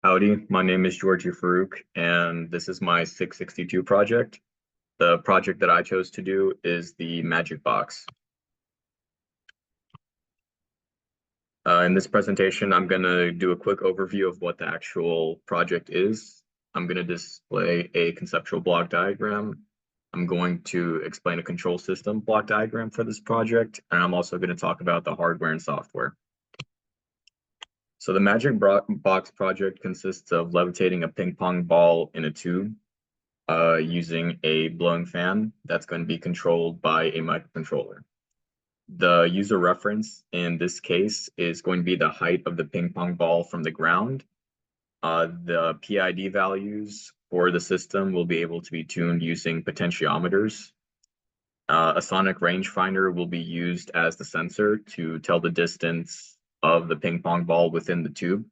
Howdy, my name is Georgei Farouq, and this is my 662 project. The project that I chose to do is the Magic Box. In this presentation, I'm going to do a quick overview of what the actual project is. I'm going to display a conceptual block diagram. I'm going to explain a control system block diagram for this project, and I'm also going to talk about the hardware and software. So the Magic Box project consists of levitating a ping pong ball in a tube using a blowing fan that's going to be controlled by a microcontroller. The user reference in this case is going to be the height of the ping pong ball from the ground. The PID values for the system will be able to be tuned using potentiometers. A sonic rangefinder will be used as the sensor to tell the distance of the ping pong ball within the tube.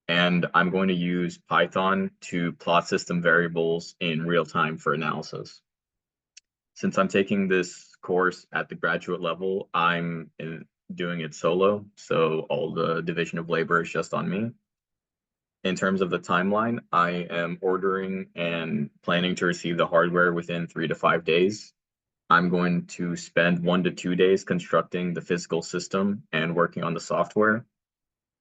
And I'm going to use Python to plot system variables in real time for analysis. Since I'm taking this course at the graduate level, I'm doing it solo, so all the division of labor is just on me. In terms of the timeline, I am ordering and planning to receive the hardware within 3 to 5 days. I'm going to spend 1 to 2 days constructing the physical system and working on the software.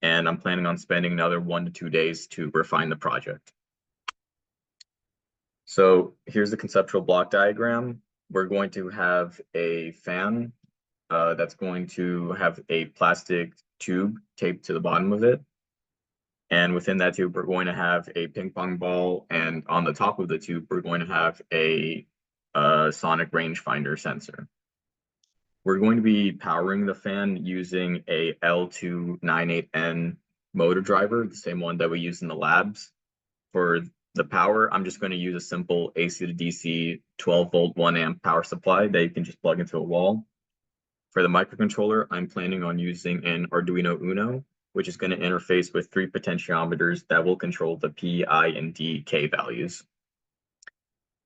And I'm planning on spending another 1 to 2 days to refine the project. So here's the conceptual block diagram. We're going to have a fan that's going to have a plastic tube taped to the bottom of it. And within that tube, we're going to have a ping pong ball. And on the top of the tube, we're going to have a sonic rangefinder sensor. We're going to be powering the fan using a L298N motor driver, the same one that we use in the labs. For the power, I'm just going to use a simple AC to DC 12 volt 1 amp power supply that you can just plug into a wall. For the microcontroller, I'm planning on using an Arduino Uno, which is going to interface with 3 potentiometers that will control the P, I, and D, K values.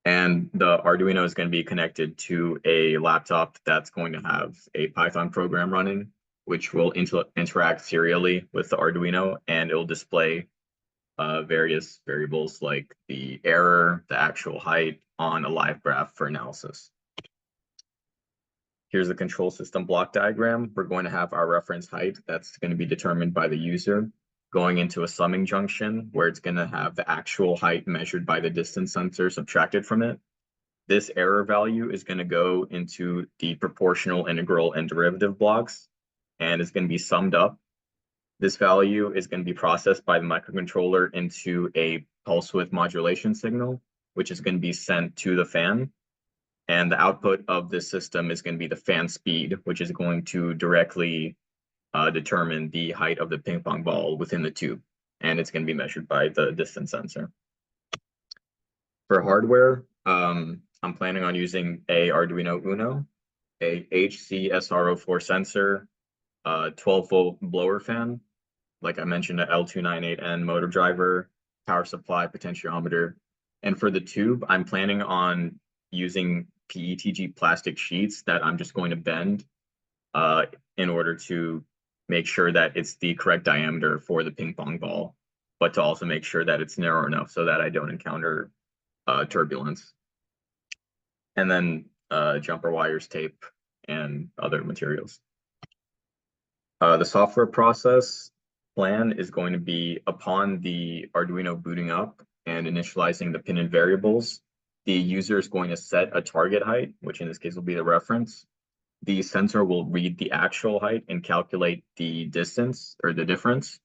And the Arduino is going to be connected to a laptop that's going to have a Python program running, which will interact serially with the Arduino, and it will display various variables like the error, the actual height on a live graph for analysis. Here's the control system block diagram. We're going to have our reference height that's going to be determined by the user going into a summing junction where it's going to have the actual height measured by the distance sensor subtracted from it. This error value is going to go into the proportional, integral, and derivative blocks, and it's going to be summed up. This value is going to be processed by the microcontroller into a pulse width modulation signal, which is going to be sent to the fan. And the output of this system is going to be the fan speed, which is going to directly determine the height of the ping pong ball within the tube. And it's going to be measured by the distance sensor. For hardware, I'm planning on using a Arduino Uno, a HC-SR04 sensor, 12 volt blower fan, like I mentioned, an L298N motor driver, power supply, potentiometer. And for the tube, I'm planning on using PETG plastic sheets that I'm just going to bend in order to make sure that it's the correct diameter for the ping pong ball, but to also make sure that it's narrow enough so that I don't encounter turbulence. And then jumper wires, tape, and other materials. The software process plan is going to be upon the Arduino booting up and initializing the pin and variables. The user is going to set a target height, which in this case will be the reference. The sensor will read the actual height and calculate the distance or the difference.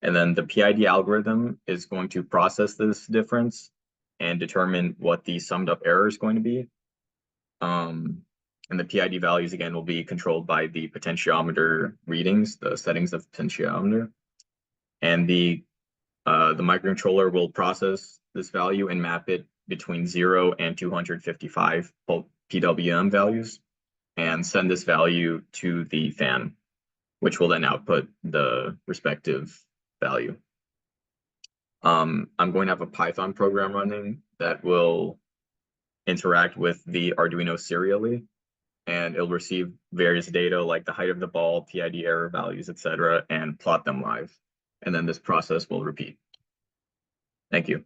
And then the PID algorithm is going to process this difference and determine what the summed up error is going to be. And the PID values, again, will be controlled by the potentiometer readings, the settings of the potentiometer. And the microcontroller will process this value and map it between 0 and 255 PWM values and send this value to the fan, which will then output the respective value. I'm going to have a Python program running that will interact with the Arduino serially, and it'll receive various data like the height of the ball, PID error values, etc., and plot them live. and then this process will repeat. Thank you.